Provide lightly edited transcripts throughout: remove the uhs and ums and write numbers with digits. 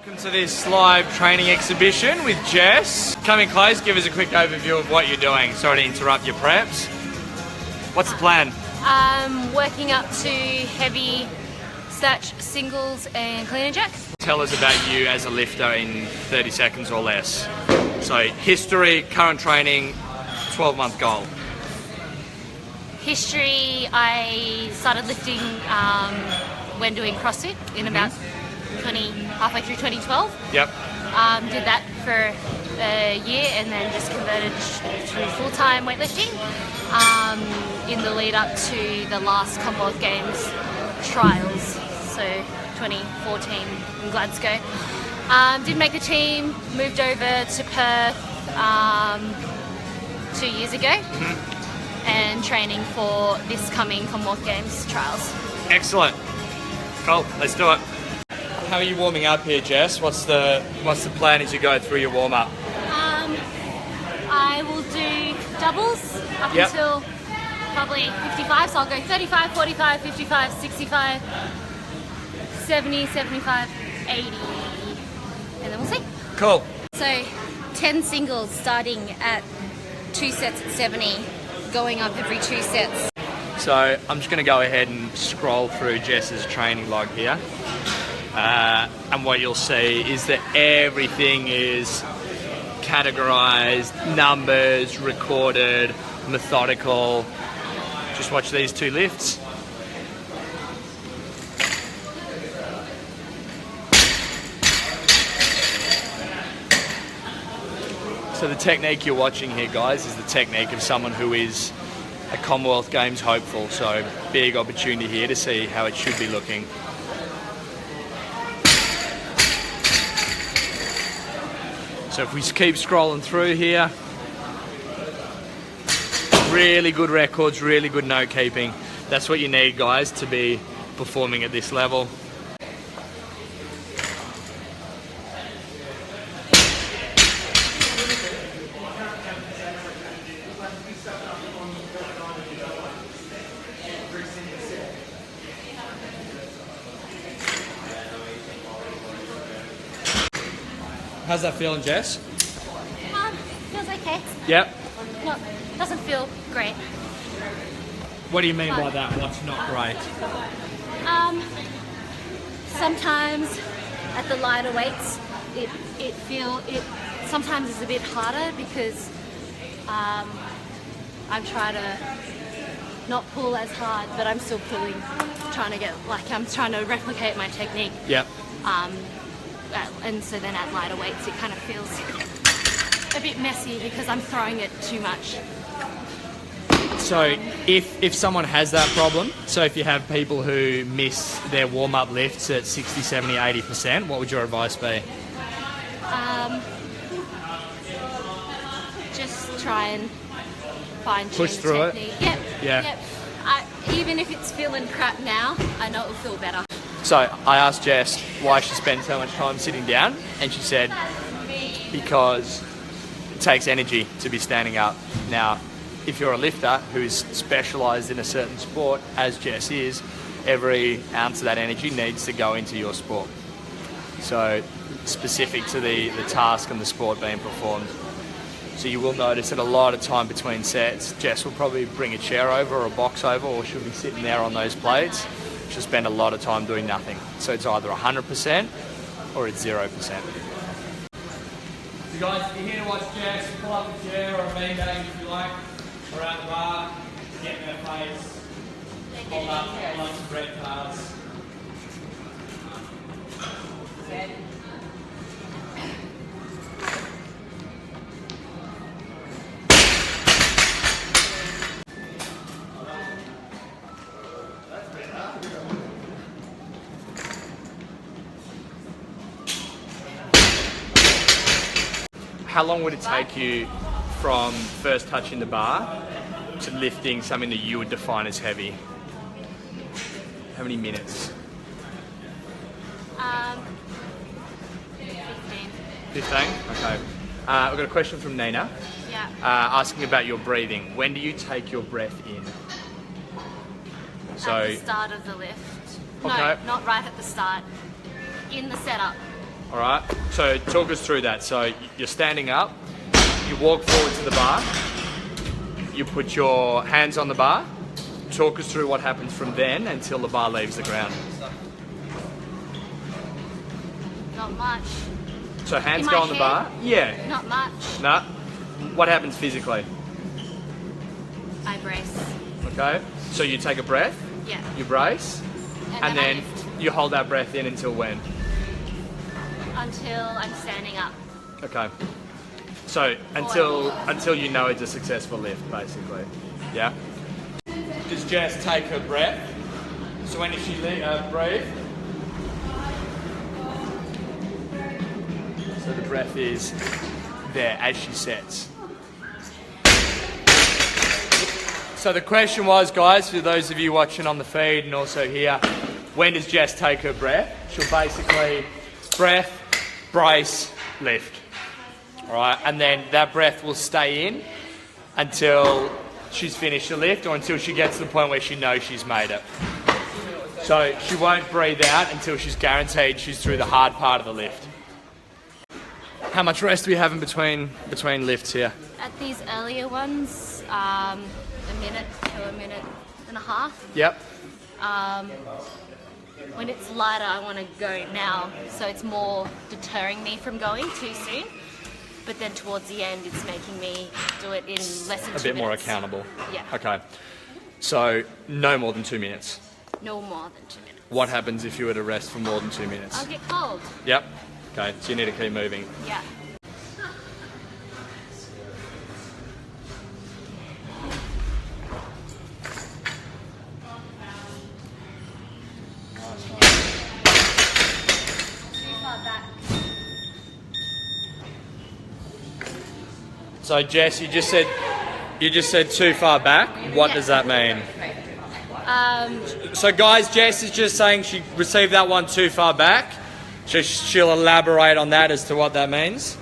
Welcome to this live training exhibition with Jess. Coming close, give us a quick overview of what you're doing. Sorry to interrupt your preps. What's the plan? Working up to heavy snatch, singles and clean and jack. Tell us about you as a lifter in 30 seconds or less. So history, current training, 12-month goal. History, I started lifting when doing CrossFit in about halfway through 2012. Yep. Did that for a year and then just converted to full-time weightlifting in the lead up to the last Commonwealth Games trials, so 2014 in Glasgow. Did make the team, moved over to Perth 2 years ago and training for this coming Commonwealth Games trials. Excellent. Cool, let's do it. How are you warming up here, Jess? What's the plan as you go through your warm-up? I will do doubles up until probably 55, so I'll go 35, 45, 55, 65, 70, 75, 80, and then we'll see. Cool. So 10 singles starting at 2 sets at 70, going up every 2 sets. So I'm just going to go ahead and scroll through Jess's training log here. And what you'll see is that everything is categorized, numbers, recorded, methodical. Just watch these 2 lifts. So the technique you're watching here, guys, is the technique of someone who is a Commonwealth Games hopeful. So big opportunity here to see how it should be looking. So if we keep scrolling through here, really good records, really good note keeping. That's what you need, guys, to be performing at this level. How's that feeling, Jess? Feels okay. Yep. No, doesn't feel great. What do you mean by that? What's not great? Sometimes at the lighter weights, it sometimes is a bit harder because I'm trying to not pull as hard, but I'm still pulling, I'm trying to replicate my technique. Yep. And so then at lighter weights it kind of feels a bit messy because I'm throwing it too much. So if someone has that problem, so if you have people who miss their warm-up lifts at 60, 70, 80%, what would your advice be? Just try and fine-tune Push through technique. it? Yep. Yeah. Yep. Even if it's feeling crap now, I know it will feel better. So I asked Jess why she spends so much time sitting down, and she said because it takes energy to be standing up. Now, if you're a lifter who's specialised in a certain sport, as Jess is, every ounce of that energy needs to go into your sport. So specific to the task and the sport being performed. So you will notice that a lot of time between sets, Jess will probably bring a chair over or a box over, or she'll be sitting there on those plates. She'll spend a lot of time doing nothing. So it's either 100% or it's 0%. So guys, if you're here to watch Jess, pull up a chair or a bean bag if you like, or at the bar, get in their face, hold up some bread cards. How long would it take you from first touching the bar to lifting something that you would define as heavy? How many minutes? 15? Okay. We've got a question from Nina. Yeah. Asking about your breathing. When do you take your breath in? So, at the start of the lift. Okay. No, not right at the start. In the setup. All right, so talk us through that. So you're standing up, you walk forward to the bar, you put your hands on the bar. Talk us through what happens from then until the bar leaves the ground. Not much. So hands In go my on the head? bar? Yeah. Not much. No? What happens physically? I brace. Okay, so you take a breath, Yeah. you brace, and I then lift you hold that breath in until when? until I'm standing up. Okay. So until you know it's a successful lift, basically. Yeah? Does Jess take her breath? So when does she breathe? So the breath is there as she sets. So the question was, guys, for those of you watching on the feed and also here, when does Jess take her breath? She'll basically breath, brace, lift. All right, and then that breath will stay in until she's finished the lift or until she gets to the point where she knows she's made it. So she won't breathe out until she's guaranteed she's through the hard part of the lift. How much rest do we have in between lifts here? At these earlier ones, a minute to a minute and a half. Yep. When it's lighter, I want to go now, so it's more deterring me from going too soon. But then towards the end, it's making me do it in less than 2 minutes. A bit more accountable. Yeah. Okay. So no more than 2 minutes. No more than 2 minutes. What happens if you were to rest for more than 2 minutes? I'll get cold. Yep. Okay, so you need to keep moving. Yeah. So Jess, you just said too far back. What Yeah. does that mean? So guys, Jess is just saying she received that one too far back. She'll elaborate on that as to what that means.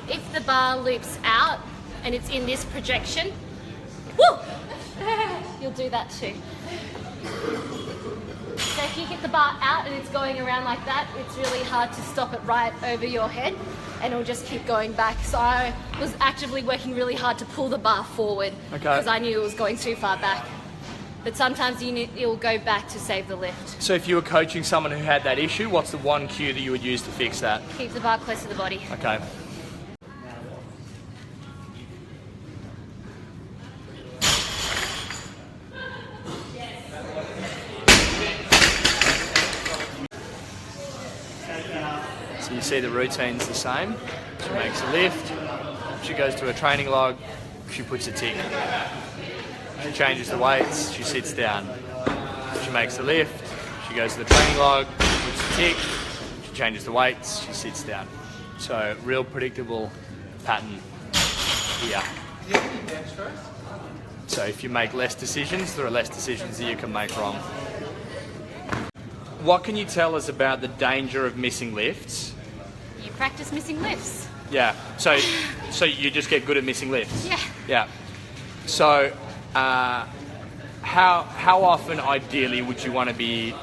If the bar loops out and it's in this projection, woo! You'll do that too. So if you get the bar out and it's going around like that, it's really hard to stop it right over your head and it'll just keep going back. So I was actively working really hard to pull the bar forward because I knew it was going too far back. But sometimes it'll go back to save the lift. So if you were coaching someone who had that issue, what's the one cue that you would use to fix that? Keep the bar close to the body. Okay. So you see the routine's the same. She makes a lift, she goes to her training log, she puts a tick. She changes the weights, she sits down. She makes a lift, she goes to the training log, puts a tick, she changes the weights, she sits down. So real predictable pattern here. So if you make less decisions, there are less decisions that you can make wrong. What can you tell us about the danger of missing lifts? You practice missing lifts. Yeah. So you just get good at missing lifts. Yeah. Yeah. So how often ideally would you want to be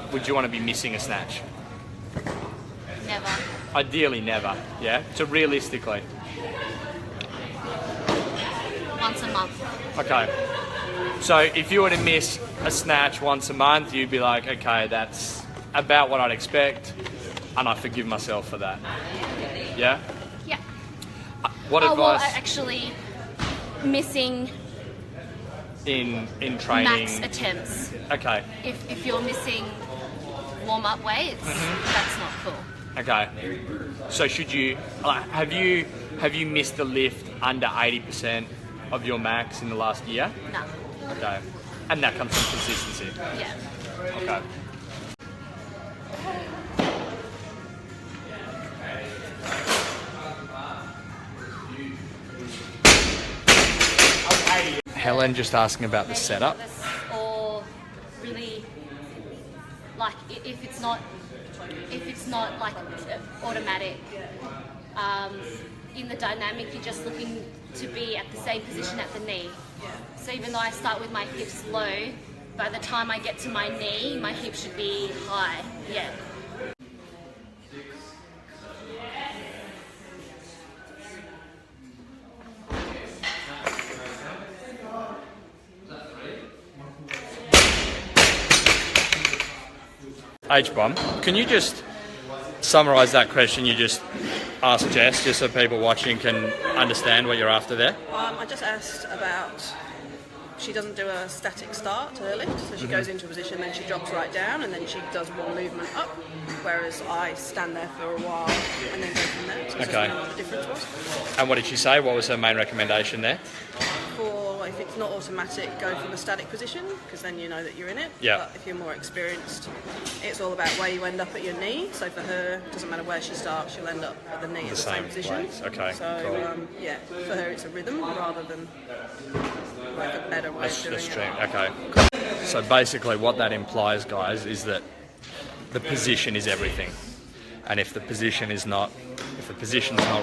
missing a snatch? Never. Ideally never. Yeah. So realistically. Once a month. Okay. So if you were to miss a snatch once a month, you'd be like, okay, that's about what I'd expect, and I forgive myself for that. Yeah? Yeah. What advice Well, actually, missing in training? max attempts. Okay. If you're missing warm-up weights, that's not cool. Okay. So should you have you missed a lift under 80% of your max in the last year? No. Okay. And that comes from consistency. Yeah. Okay. Helen just asking about the setup. Or really, like if it's not like automatic. In the dynamic, you're just looking to be at the same position at the knee. So even though I start with my hips low, by the time I get to my knee, my hip should be high. Yeah. H-bomb. Can you just summarise that question you just asked Jess, just so people watching can understand what you're after there? I just asked about, she doesn't do a static start to her lift, so she goes into a position, then she drops right down, and then she does one movement up, whereas I stand there for a while and then go from there. So Okay. what the difference was. And what did she say? What was her main recommendation there? For if it's not automatic, go from a static position, because then you know that you're in it. Yeah. But if you're more experienced, it's all about where you end up at your knee. So for her, it doesn't matter where she starts, she'll end up at the knee at the same position. place. Okay, So cool. yeah, for her it's a rhythm rather than like a better way of doing it. Okay. So basically what that implies, guys, is that the position is everything. And if the position's not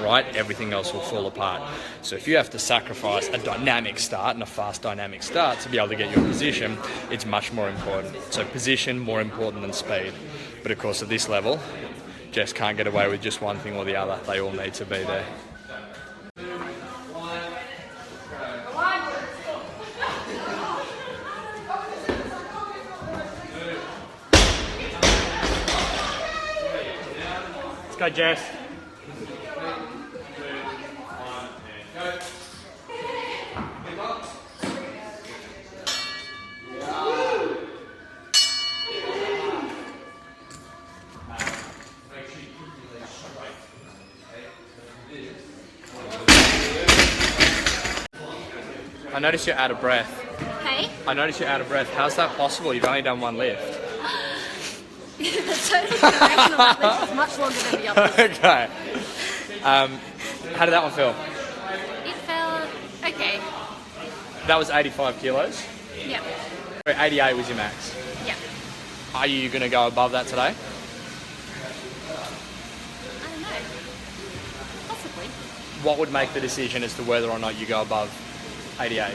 right, everything else will fall apart. So if you have to sacrifice a dynamic start and a fast dynamic start to be able to get your position, it's much more important. So position more important than speed. But of course at this level, Jess can't get away with just one thing or the other. They all need to be there. Let's go, Jess. I notice you're out of breath. Hey? I notice you're out of breath. How's that possible? You've only done one lift. The total duration of that lift was much longer than the others. Okay. How did that one feel? It felt okay. That was 85 kilos. Yep. 88 was your max. Yep. Are you going to go above that today? I don't know. Possibly. What would make the decision as to whether or not you go above 88?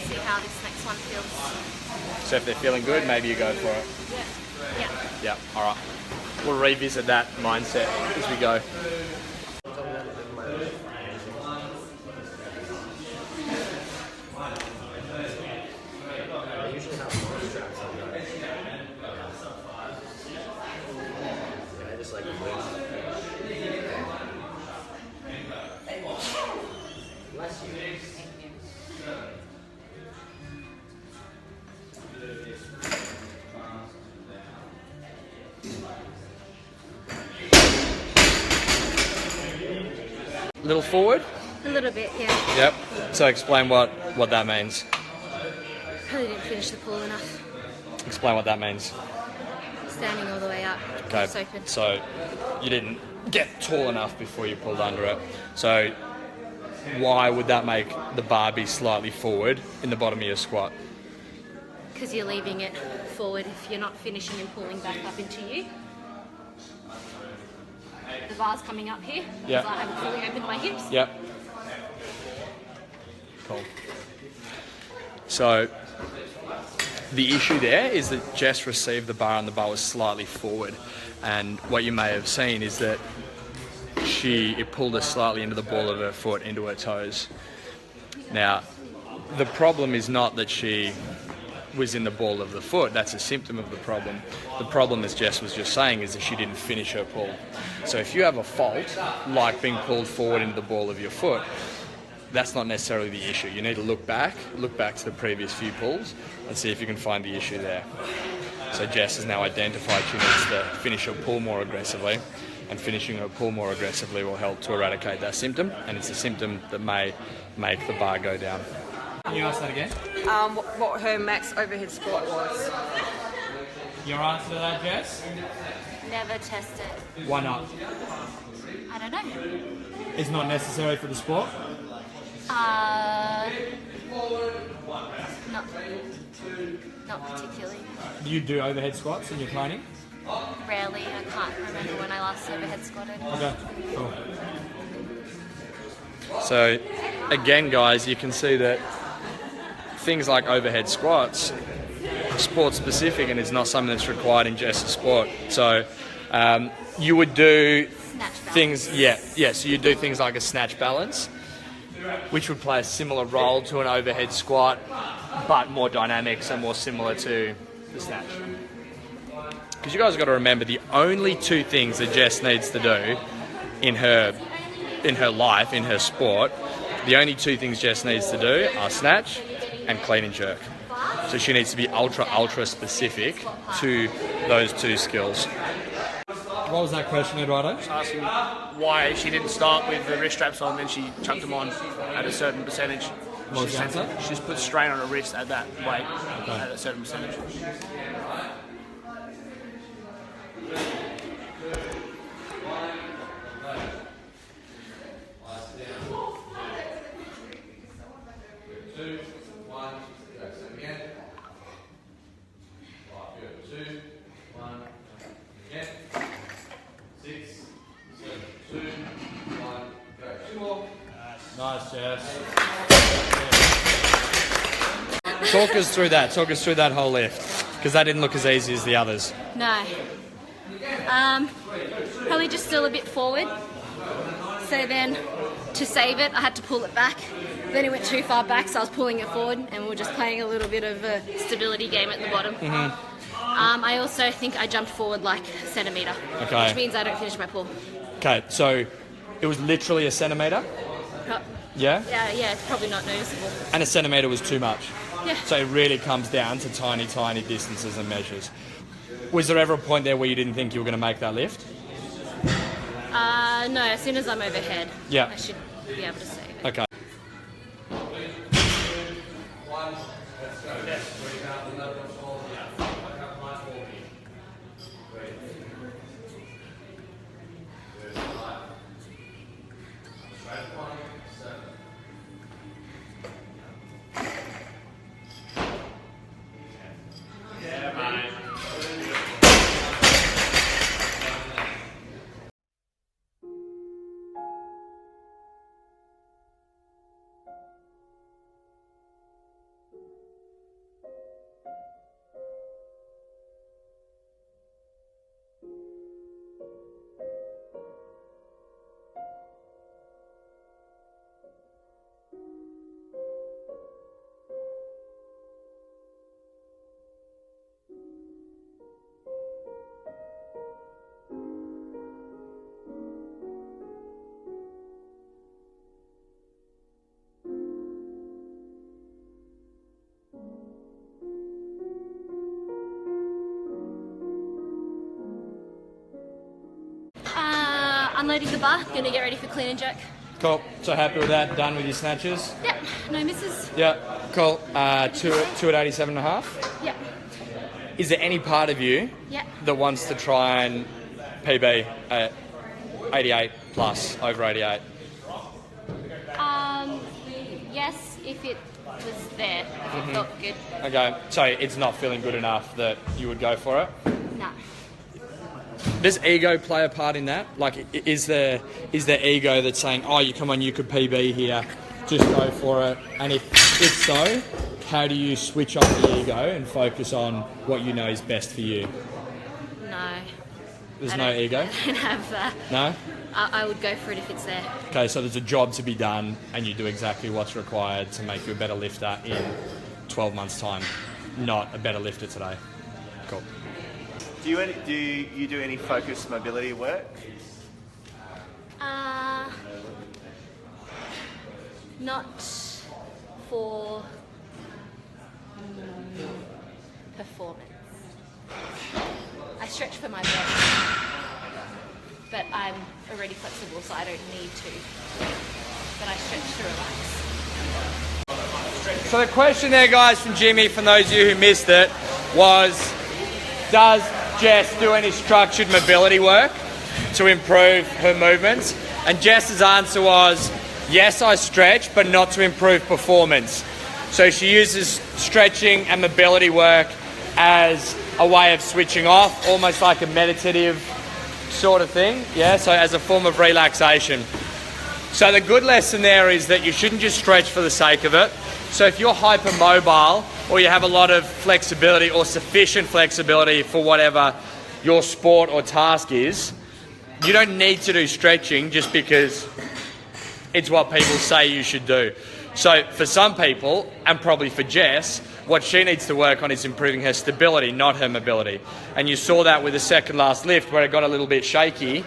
See how this next one feels. So if they're feeling good, maybe you go for it. Yeah. Yeah, all right. We'll revisit that mindset as we go. Little forward? A little bit, yeah. Yep. So explain what that means. Probably didn't finish the pool enough. Explain what that means. Standing all the way up. Okay. It's open. So you didn't get tall enough before you pulled under it. So why would that make the bar be slightly forward in the bottom of your squat? Because you're leaving it forward if you're not finishing and pulling back up into you. The bar's coming up here. Yeah. Because I haven't fully opened my hips. Yep. Cool. So the issue there is that Jess received the bar and the bar was slightly forward. And what you may have seen is that it pulled her slightly into the ball of her foot, into her toes. Now, the problem is not that she was in the ball of the foot. That's a symptom of the problem. The problem, as Jess was just saying, is that she didn't finish her pull. So if you have a fault, like being pulled forward into the ball of your foot, that's not necessarily the issue. You need to look back to the previous few pulls and see if you can find the issue there. So Jess has now identified she needs to finish her pull more aggressively, and finishing her pull more aggressively will help to eradicate that symptom, and it's a symptom that may make the bar go down. Can you ask that again? What her max overhead squat was. Your answer to that, Jess? Never tested. Why not? I don't know. It's not necessary for the sport? Not particularly. Do you do overhead squats in your training? Rarely. I can't remember when I last overhead squatted. Okay, cool. So, again, guys, you can see that things like overhead squats are sport specific, and it's not something that's required in Jess's sport. So, you would do Snatch things, balance. so you do things like a snatch balance, which would play a similar role to an overhead squat. but more dynamic, so more similar to the snatch. Because you guys have got to remember, the only two things that Jess needs to do in her life, in her sport, the only two things Jess needs to do are snatch and clean and jerk. So she needs to be ultra specific to those two skills. What was that question, Eduardo? Asking why she didn't start with the wrist straps on, then she chucked them on at a certain percentage. What was the answer? She just put strain on her wrist at that weight, at a certain percentage. Nice, Jess. Talk us through that whole lift, because that didn't look as easy as the others. No. Probably just still a bit forward. So then, to save it, I had to pull it back. Then it went too far back, so I was pulling it forward, and we were just playing a little bit of a stability game at the bottom. I also think I jumped forward like a centimetre, which means I don't finish my pull. Okay, so it was literally a centimetre? Yeah? Yeah, it's probably not noticeable. And a centimetre was too much? Yeah. So it really comes down to tiny distances and measures. Was there ever a point there where you didn't think you were going to make that lift? No, as soon as I'm overhead, yeah, I should be able to save it. Okay. Unloading the bar, gonna get ready for clean and jerk. Cool. So happy with that? Done with your snatches? Yep, no misses. Yeah, cool. Two at 87.5? Yep. Is there any part of you that wants to try and PB at 88 plus, over 88? Yes, if it was there, if it felt good. Okay, so it's not feeling good enough that you would go for it? No. Does ego play a part in that? Like, is there ego that's saying, oh, you come on, you could PB here, just go for it? And if so, how do you switch off the ego and focus on what you know is best for you? No. There's no ego? I don't have that. No? I would go for it if it's there. Okay, so there's a job to be done and you do exactly what's required to make you a better lifter in 12 months' time, not a better lifter today. Cool. Do you do any focused mobility work? Not for performance. I stretch for my body, but I'm already flexible, so I don't need to. But I stretch to relax. So the question there, guys, from Jimmy, from those of you who missed it, was, does Jess do any structured mobility work to improve her movements? And Jess's answer was, yes, I stretch, but not to improve performance. So she uses stretching and mobility work as a way of switching off, almost like a meditative sort of thing, yeah, so as a form of relaxation. So the good lesson there is that you shouldn't just stretch for the sake of it. So if you're hypermobile or you have a lot of flexibility or sufficient flexibility for whatever your sport or task is, you don't need to do stretching just because it's what people say you should do. So for some people, and probably for Jess, What she needs to work on is improving her stability, not her mobility. And you saw that with the second last lift where it got a little bit shaky.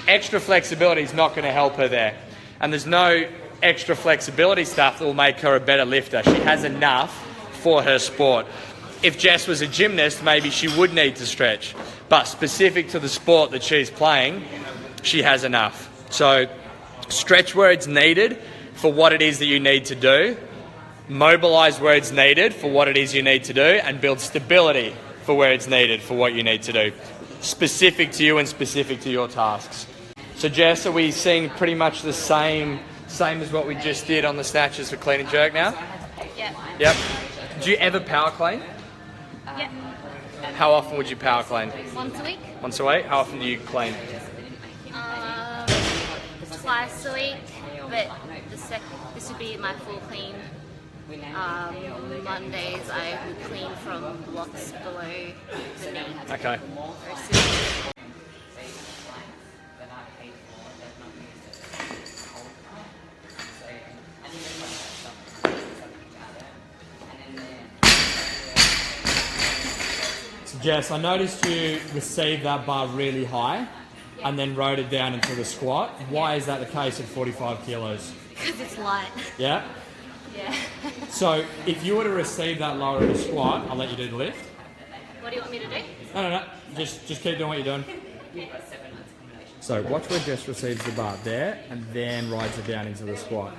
Extra flexibility is not going to help her there. And there's no extra flexibility stuff that will make her a better lifter. She has enough for her sport. If Jess was a gymnast, maybe she would need to stretch. But specific to the sport that she's playing, she has enough. So stretch where it's needed for what it is that you need to do. Mobilize where it's needed for what it is you need to do, and build stability for where it's needed for what you need to do. Specific to you and specific to your tasks. So Jess, are we seeing pretty much the same as what we just did on the snatches for clean and jerk now? Yeah. Yep. Do you ever power clean? Yeah. How often would you power clean? Once a week. Once a week? How often do you clean? Twice a week, but this would be my full clean. Mondays I would clean from blocks below the knee. Okay. So Jess, I noticed you received that bar really high and then rode it down into the squat. Why is that the case at 45 kilos? Because it's light. Yeah? Yeah. So if you were to receive that lower in a squat, I'll let you do the lift. What do you want me to do? No. Just keep doing what you're doing. So watch where Jess receives the bar there and then rides it down into the squat.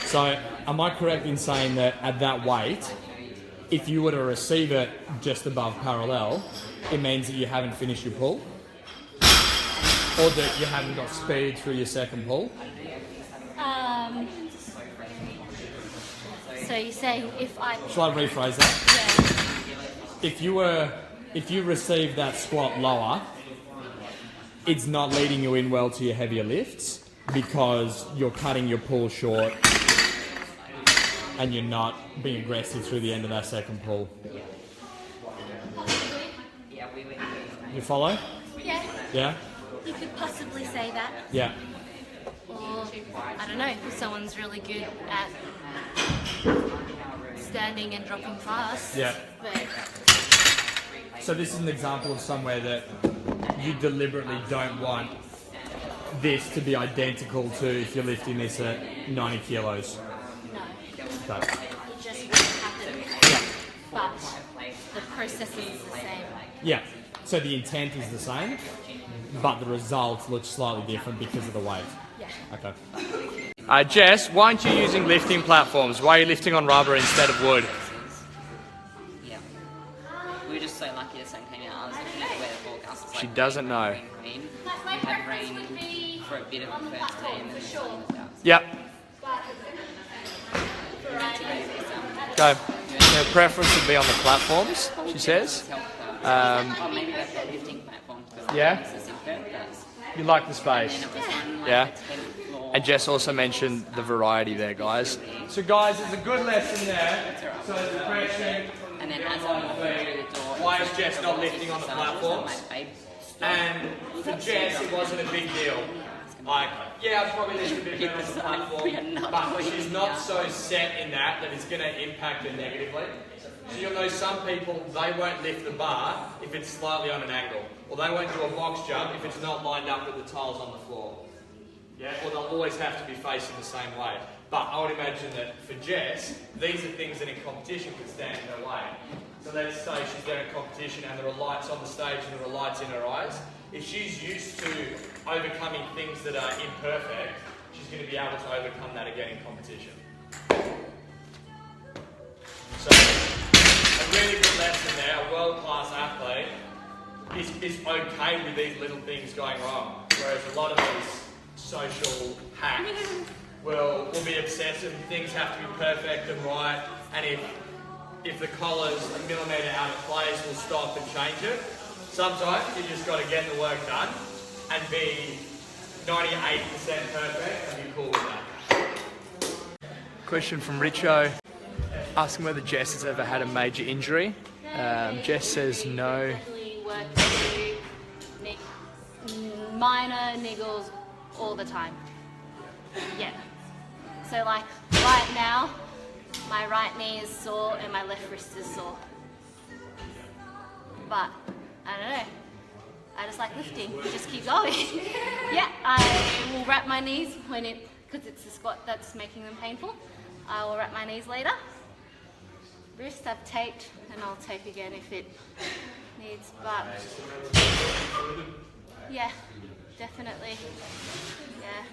So am I correct in saying that at that weight, if you were to receive it just above parallel, it means that you haven't finished your pull? Or that you haven't got speed through your second pull? So you're saying if I... Shall I rephrase that? Yeah. If you receive that squat lower, it's not leading you in well to your heavier lifts because you're cutting your pull short and you're not being aggressive through the end of that second pull. You follow? Yeah. Yeah? You could possibly say that. Yeah. Or, I don't know, if someone's really good at standing and dropping fast. Yeah. But So this is an example of somewhere that you deliberately don't want this to be identical to if you're lifting this at 90 kilos. no, So, it just wouldn't happen. But the process is the same. yeah. So the intent is the same, but the result looks slightly different because of the weight. Yeah. Okay. Jess, why aren't you using lifting platforms? Why are you lifting on rubber instead of wood? Yeah. We were just so lucky the sun came out. I was looking at where the forecast was like. She doesn't know. Rain. We had rain for a bit of the first day and then the sun was out. Yep. Go. Her preference would be on the platforms, she says. Or maybe that's the lifting platform. Yeah? It's a imperfect. You like the space? And it was one, like, Yeah. it's headed floor. And Jess also mentioned the variety there, guys. So guys, there's a good lesson there. So there's a question, And then as I walk through the door, why is Jess not lifting on the platforms? And for Jess, it wasn't a big deal. Like, yeah, I'd probably lift a bit better on the platform, but she's not so set in that it's going to impact her negatively. So you'll know some people, they won't lift the bar if it's slightly on an angle, or they won't do a box jump if it's not lined up with the tiles on the floor. Yeah, or they'll always have to be facing the same way. But I would imagine that for Jess, these are things that in competition could stand in her way. So let's say she's there in competition and there are lights on the stage and there are lights in her eyes. If she's used to overcoming things that are imperfect, she's going to be able to overcome that again in competition. So, a really good lesson there, a world-class athlete is okay with these little things going wrong, whereas a lot of these social hacks will be obsessive, things have to be perfect and right, and if the collar's a millimetre out of place, we'll stop and change it. Sometimes you just got to get the work done and be 98% perfect and be cool with that. Question from Richo, asking whether Jess has ever had a major injury. Jess says no. Work to do minor niggles all the time. Yeah. So like right now, my right knee is sore and my left wrist is sore. But I don't know. I just like lifting. You just keep going. Yeah, I will wrap my knees because it's the squat that's making them painful. I will wrap my knees later. Wrist I've taped, and I'll tape again if it needs. But yeah, definitely. Yeah,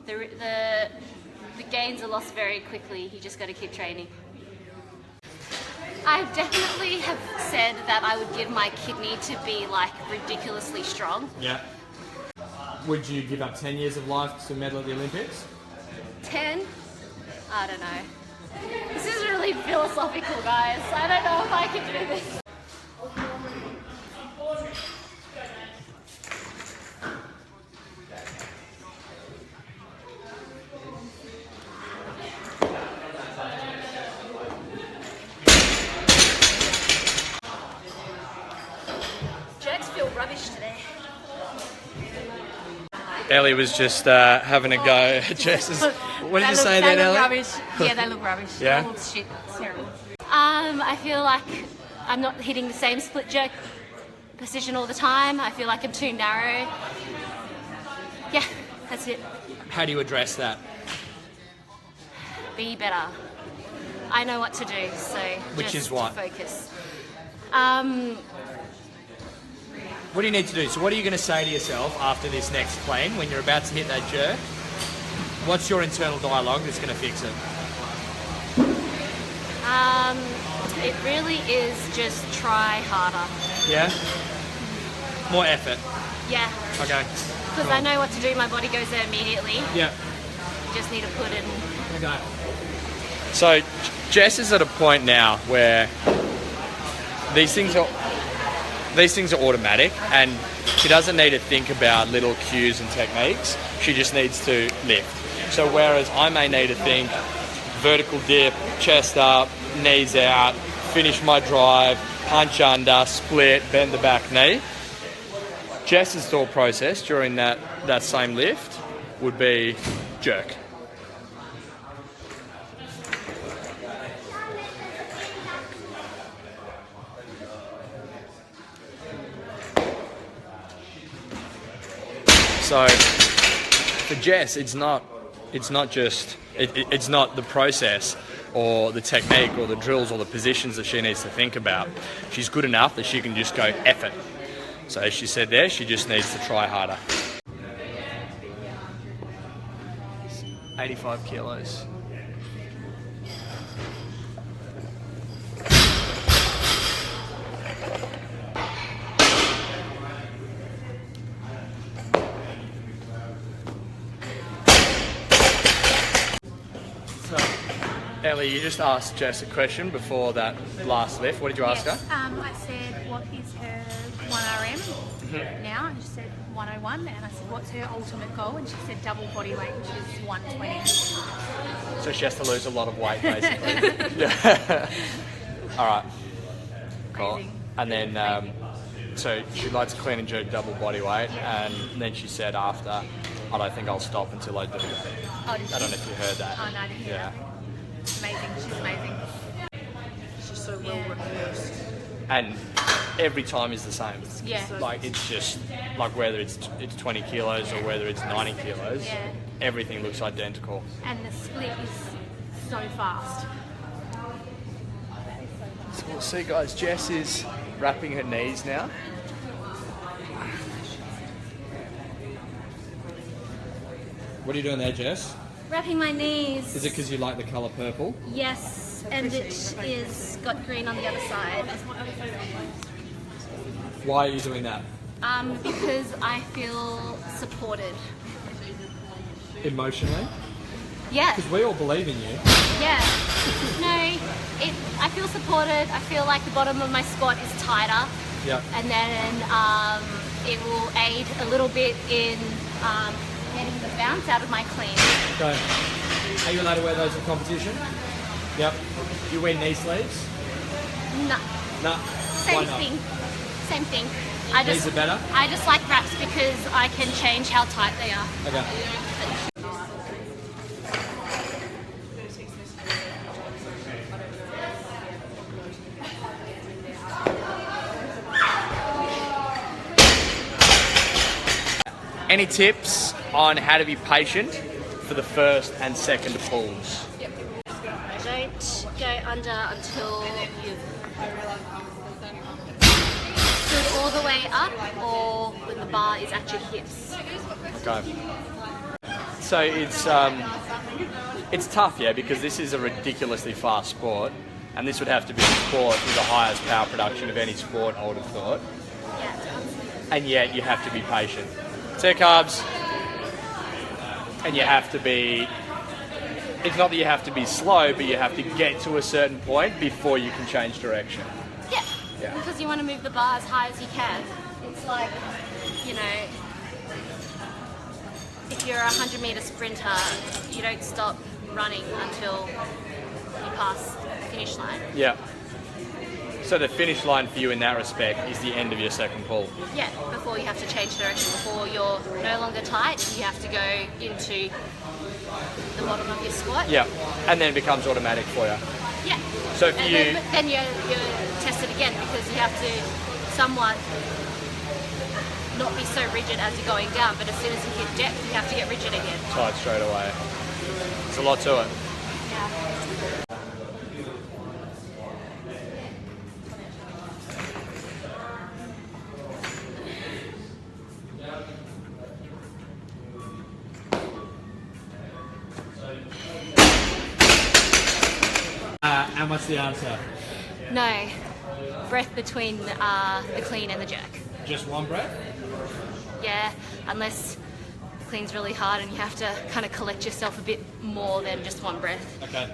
the gains are lost very quickly. You just got to keep training. I definitely have said that I would give my kidney to be like ridiculously strong. Yeah. Would you give up 10 years of life to medal at the Olympics? 10? I don't know. This is really philosophical, guys. I don't know if I can do this. Jerks feel rubbish today. Ellie was just having a go at Jess's. What did you say there, Ellie? Rubbish. Yeah, they look rubbish. Yeah? They look shit. It's terrible. I feel like I'm not hitting the same split jerk position all the time. I feel like I'm too narrow. Yeah, that's it. How do you address that? Be better. I know what to do, so Which just is what? focus. What do you need to do? So what are you going to say to yourself after this next plane when you're about to hit that jerk? What's your internal dialogue that's going to fix it? It really is just try harder. Yeah? More effort. Yeah, Okay. because I know what to do. My body goes there immediately. Yeah. You just need to put in. Okay. So Jess is at a point now where these things are automatic, and she doesn't need to think about little cues and techniques. She just needs to lift. So whereas I may need to think vertical dip, chest up, knees out, finish my drive, punch under, split, bend the back knee, Jess's thought process during that same lift would be jerk. So for Jess, it's not the process or the technique or the drills or the positions that she needs to think about. She's good enough that she can just go effort. So as she said there, she just needs to try harder. 85 kilos. Ellie, you just asked Jess a question before that last lift. What did you ask her? I said, what is her 1RM now? And she said 101. And I said, what's her ultimate goal? And she said double body weight, which is 120. So she has to lose a lot of weight, basically. Yeah. All right. Cool. Amazing. And then, so she'd like to clean and jerk double body weight, and then she said after, I don't think I'll stop until I do that. Oh, did I don't know if you heard that. Oh, no, I didn't hear that. Amazing. She's amazing. She's so well rehearsed. And every time is the same. Yeah. Like it's just like whether it's 20 kilos or whether it's 90 kilos, Yeah. everything looks identical. And the split is so fast. So we'll see, guys. Jess is wrapping her knees now. What are you doing there, Jess? Wrapping my knees. Is it because you like the colour purple? Yes, and it is got green on the other side. Why are you doing that? Because I feel supported. Emotionally? Yeah, Because we all believe in you. yeah. No, I feel supported. I feel like the bottom of my squat is tighter, Yeah. and then it will aid a little bit in getting the bounce out of my clean. Okay. Are you allowed to wear those in competition? Yep. Do you wear knee sleeves? No, No. Why same not? thing. Same thing. These are better? I just like wraps because I can change how tight they are. Okay. any tips on how to be patient for the first and second pulls? Don't go under until you've stood all the way up or when the bar is at your hips. Okay. So it's tough, yeah, because this is a ridiculously fast sport, and this would have to be the sport with the highest power production of any sport, I would have thought. Yeah. And yet you have to be patient. 2 carbs, and you have to be, it's not that you have to be slow, but you have to get to a certain point before you can change direction. Yeah. Yeah. Because you want to move the bar as high as you can. It's like, you know, if you're a 100-meter sprinter, you don't stop running until you pass the finish line. Yeah. So the finish line for you in that respect is the end of your second pull. Yeah, before you have to change direction, before you're no longer tight, you have to go into the bottom of your squat. Yeah, and then it becomes automatic for you. Yeah. So for and you... Then you test it again because you have to somewhat not be so rigid as you're going down, but as soon as you hit depth, you have to get rigid again. Tight straight away. There's a lot to it. Yeah. And what's the answer? No. Breath between the clean and the jerk. Just one breath? Yeah, unless the clean's really hard and you have to kind of collect yourself a bit more than just one breath. Okay.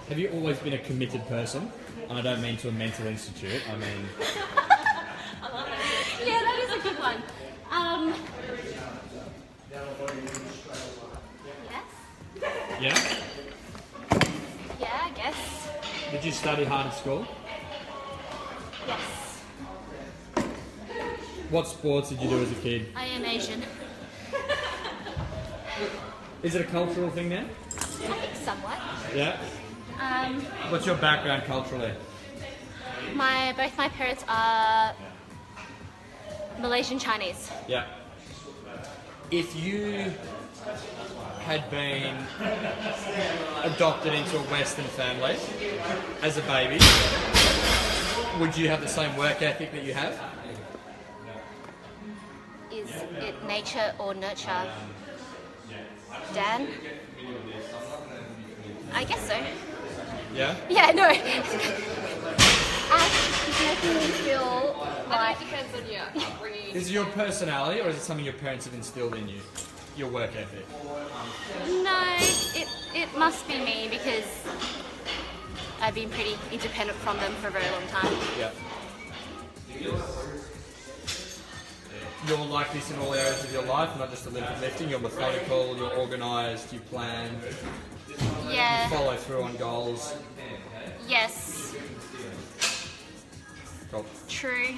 Have you always been a committed person? And I don't mean to a mental institute, I mean... Yeah, that is a good one. Yes? Yeah? Yeah, I guess. Did you study hard at school? Yes. What sports did you do as a kid? I am Asian. Is it a cultural thing now? I think somewhat. Yeah? What's your background culturally? Both my parents are Malaysian Chinese. Yeah. If you had been adopted into a Western family as a baby, would you have the same work ethic that you have? Is it nature or nurture? Dan? I guess so. Yeah? Yeah, no. It's making me feel like... It depends on your upbringing. Is it your personality or is it something your parents have instilled in you? Your work ethic? No, it must be me because I've been pretty independent from them for a very long time. Yeah. You're like this in all areas of your life, not just Olympic lifting. You're methodical, you're organised, you plan, Yeah. you follow through on goals. Yes. Cool. True.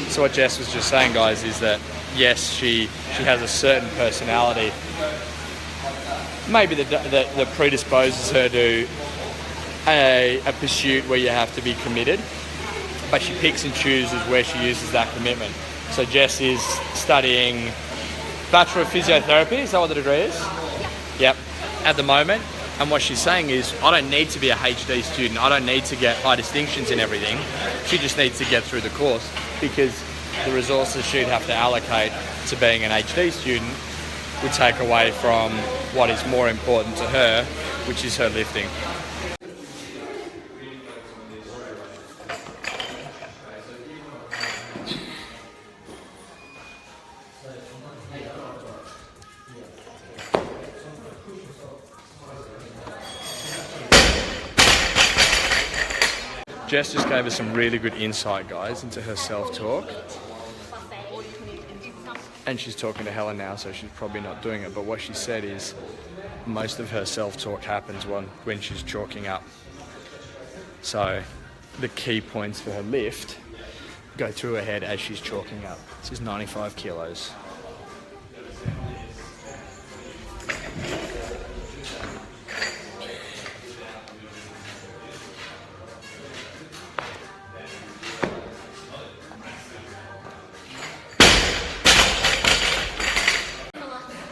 So what Jess was just saying, guys, is that yes, she has a certain personality. Maybe that predisposes her to a pursuit where you have to be committed, but she picks and chooses where she uses that commitment. So Jess is studying Bachelor of Physiotherapy, is that what the degree is? Yep, at the moment. And what she's saying is, I don't need to be a HD student. I don't need to get high distinctions in everything. She just needs to get through the course because the resources she'd have to allocate to being an HD student would take away from what is more important to her, which is her lifting. Jess just gave us some really good insight, guys, into her self-talk. And she's talking to Helen now, so she's probably not doing it. But what she said is, most of her self-talk happens when she's chalking up. So the key points for her lift go through her head as she's chalking up. This is 95 kilos.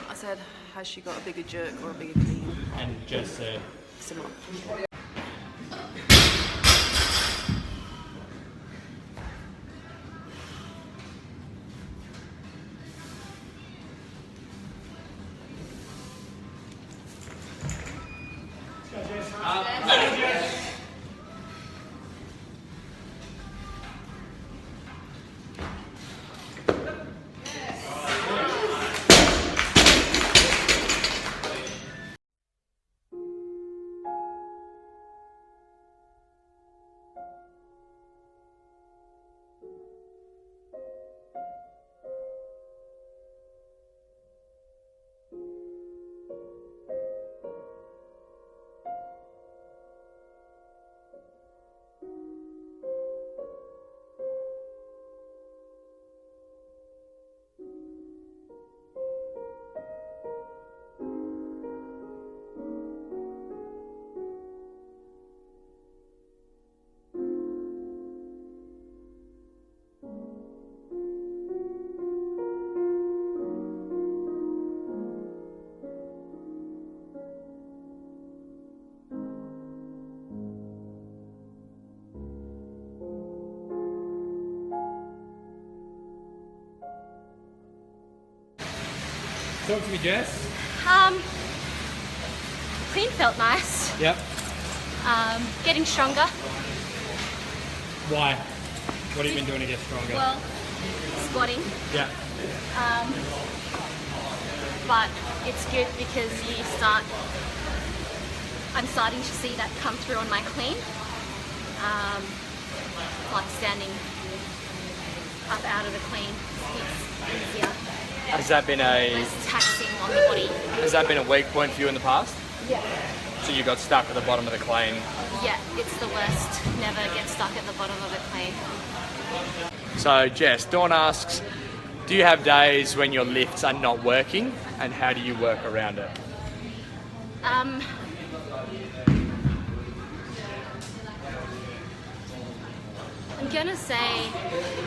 I said, has she got a bigger jerk or a bigger clean? And Jess said, Similar. talk to me, Jess. Clean felt nice. Yep. Getting stronger. Why? What have you been doing to get stronger? Well, squatting. Yeah. But it's good because I'm starting to see that come through on my clean. Like standing up out of the clean, it's easier. Has that been a Less taxing on the body. Has that been a weak point for you in the past? Yeah. So you got stuck at the bottom of the clean. Yeah, it's the worst. Never get stuck at the bottom of the clean. So Jess, Dawn asks, do you have days when your lifts are not working, and how do you work around it? I'm gonna say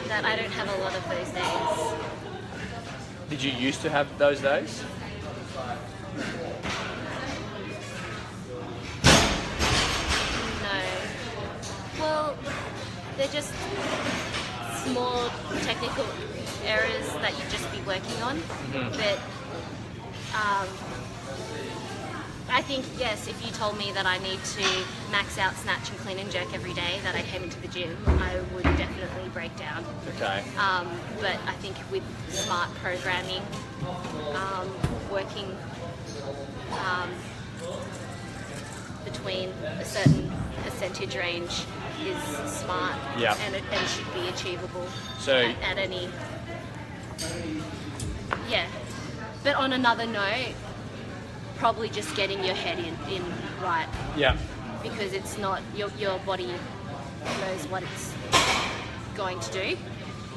that I don't have a lot of those days. Did you used to have those days? No. Well, they're just small technical errors that you just be working on. But I think, yes, if you told me that I need to max out snatch and clean and jerk every day that I came into the gym, I would definitely break down. Okay. But I think with smart programming, working between a certain percentage range is smart. Yep. And it should be achievable So at any... Yeah. But on another note, probably just getting your head in right, yeah. because it's not your body knows what it's going to do.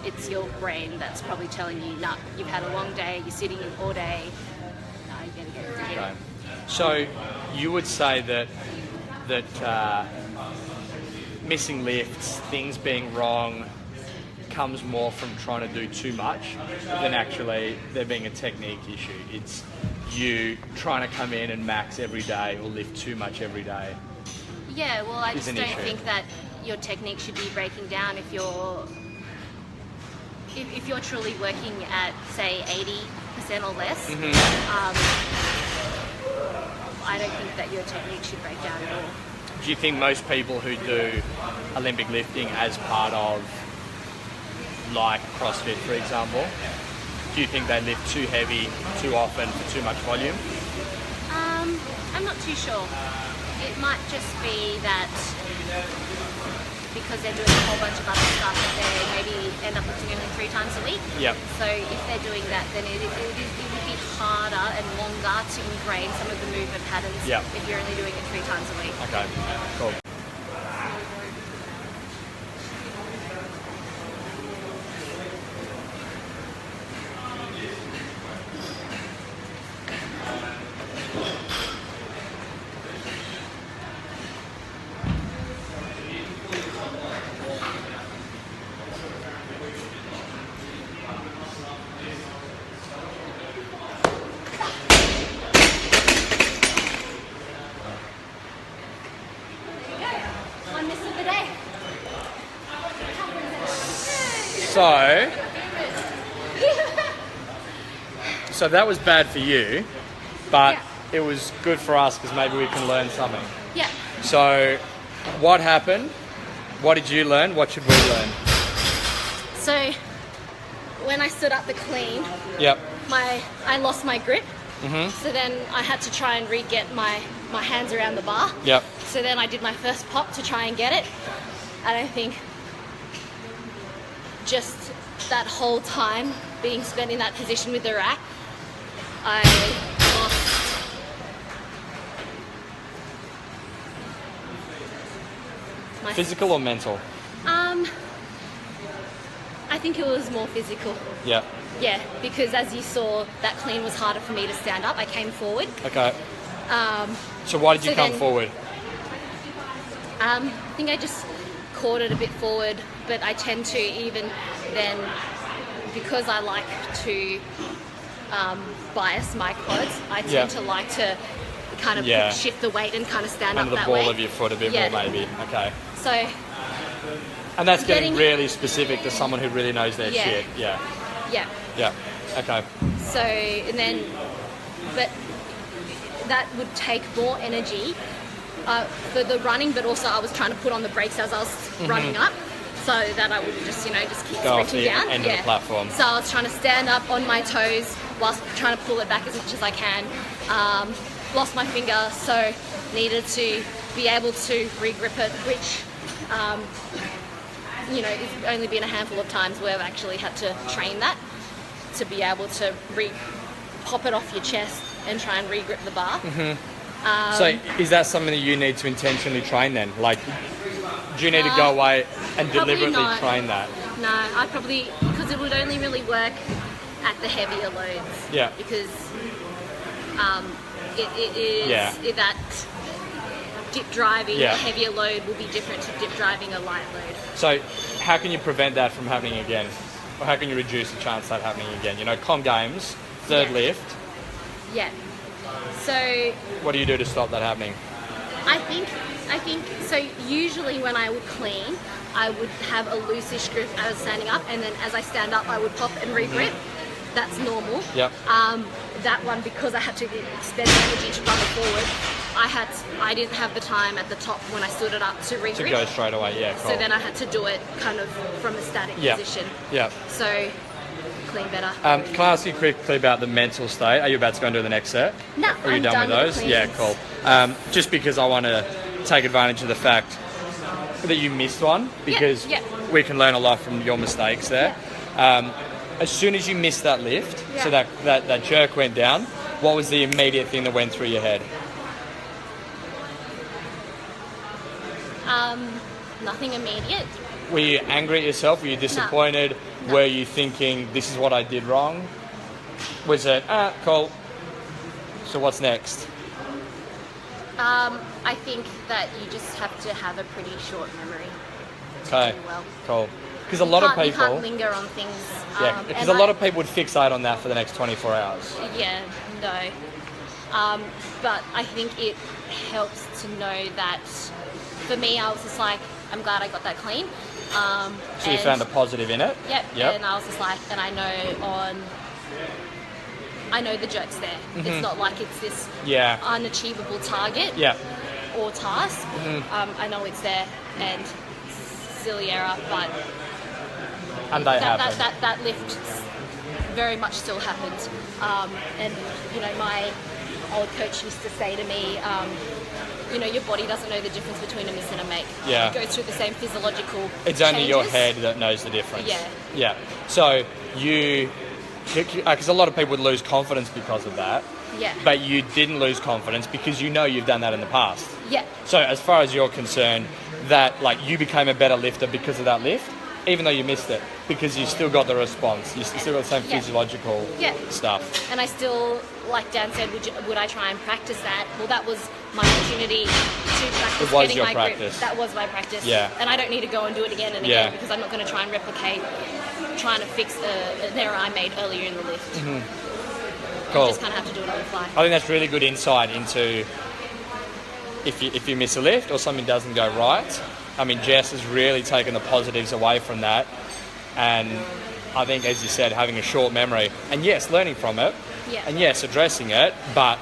It's your brain that's probably telling you, nah, you've had a long day, you're sitting all day, nah, you better get to the gym. Okay. So you would say that missing lifts, things being wrong, comes more from trying to do too much than actually there being a technique issue. It's you trying to come in and max every day or lift too much every day. Yeah, well, I Is just an don't issue. think that your technique should be breaking down if you're truly working at, say, 80% or less. I don't think that your technique should break down at all. Do you think most people who do Olympic lifting as part of, like CrossFit, for example, do you think they lift too heavy, too often, for too much volume? I'm not too sure. It might just be that because they're doing a whole bunch of other stuff that they maybe end up lifting only 3 times a week. Yep. So if they're doing that, then it would be harder and longer to ingrain some of the movement patterns Yep. if you're only doing it 3 times a week. Okay, cool. One miss of the day. So that was bad for you, but Yeah. it was good for us because maybe we can learn something. Yeah. So what happened? What did you learn? What should we learn? So when I stood up the clean, Yep. I lost my grip. So then I had to try and re-get my hands around the bar. Yep. So then I did my first pop to try and get it. And I think just that whole time being spent in that position with the rack, I lost my Physical or mental? I think it was more physical. Yeah. Yeah, because as you saw, that clean was harder for me to stand up. I came forward. Okay. So why did you so come then- forward? I think I just caught it a bit forward, but I tend to even then, because I like to bias my quads, I tend Yeah. to like to kind of Yeah. shift the weight and kind of stand Under up the that ball way. of your foot a bit Yeah. more maybe. Okay. So, And that's getting Getting- really specific to someone who really knows their Yeah. shit. Yeah. yeah. Yeah. Okay. So, and then, but that would take more energy for the running, but also I was trying to put on the brakes as I was running up, so that I would just, just keep Go off sprinting the down. end of the platform. So I was trying to stand up on my toes whilst trying to pull it back as much as I can. Lost my finger, so needed to be able to re-grip it, which, it's only been a handful of times where I've actually had to train that to be able to pop it off your chest and try and re-grip the bar. So is that something that you need to intentionally train then? Like, do you need to go away and probably deliberately not. train that? No, I probably, because it would only really work at the heavier loads. Yeah. Because it is Yeah. that dip driving, Yeah. a heavier load will be different to dip driving a light load. So how can you prevent that from happening again? Or how can you reduce the chance of that happening again? Com games, third Yeah. lift, Yeah. So what do you do to stop that happening? I think so. Usually when I would clean, I would have a loosish grip as I was standing up, and then as I stand up, I would pop and re-grip. That's normal. Yep. That one, because I had to expend energy to run it forward, I didn't have the time at the top when I stood it up to To re-grip. go straight away, yeah, cool. So then I had to do it kind of from a static Yep. position. Yeah. So clean better. Can I ask you quickly about the mental state? Are you about to go and do the next set? No, Or are you I'm done done with with those? the Yeah, cleans. cool. Just because I want to take advantage of the fact that you missed one, because yeah. we can learn a lot from your mistakes there. As soon as you missed that lift, so Yeah. that jerk went down, what was the immediate thing that went through your head? Nothing immediate. Were you angry at yourself? Were you disappointed? No. Were you thinking, this is what I did wrong? Was it, cool, so what's next? I think that you just have to have a pretty short memory. Okay, do well. cool. Because a lot of You can't people... linger on things. Yeah, because and a lot of people would fixate on that for the next 24 hours. Yeah, no. But I think it helps to know that, for me, I was just like, I'm glad I got that clean. So you found a positive in it? Yep. Yep. And I was just like, and I know the jerk's there. It's not like it's this Yeah. unachievable target Yeah. or task. I know it's there, and silly error, but And they happen. that lift very much still happened. And my old coach used to say to me, you know, your body doesn't know the difference between a miss and a make. Yeah. It goes through the same physiological It's only your changes. head that knows the difference. Yeah. Yeah. So because a lot of people would lose confidence because of that, Yeah. but you didn't lose confidence because you know you've done that in the past. Yeah. So as far as you're concerned, that like you became a better lifter because of that lift, even though you missed it, because you still got the response, you still got the same Yeah. physiological Yeah. stuff. And I still, like Dan said, would I try and practice that? Well, that was my opportunity to practice It was getting your my practice. grip. That was my practice. Yeah. And I don't need to go and do it again and Yeah. again because I'm not going to try and replicate trying to fix an error I made earlier in the lift. Cool. You just kind of have to do it on the fly. I think that's really good insight into if you miss a lift or something doesn't go right. I mean, Jess has really taken the positives away from that, and I think, as you said, having a short memory, and yes, learning from it, Yeah. and yes, addressing it, but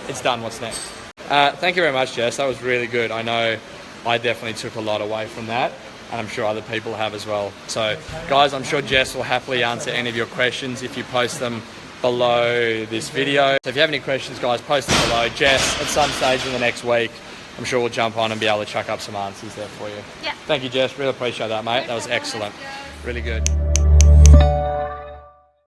it's done. What's next? Thank you very much, Jess. That was really good. I know I definitely took a lot away from that, and I'm sure other people have as well. So, guys, I'm sure Jess will happily answer any of your questions if you post them below this video. So if you have any questions, guys, post them below. Jess, at some stage in the next week, I'm sure we'll jump on and be able to chuck up some answers there for you. Yeah. Thank you, Jess. Really appreciate that, mate. That was excellent. Really good.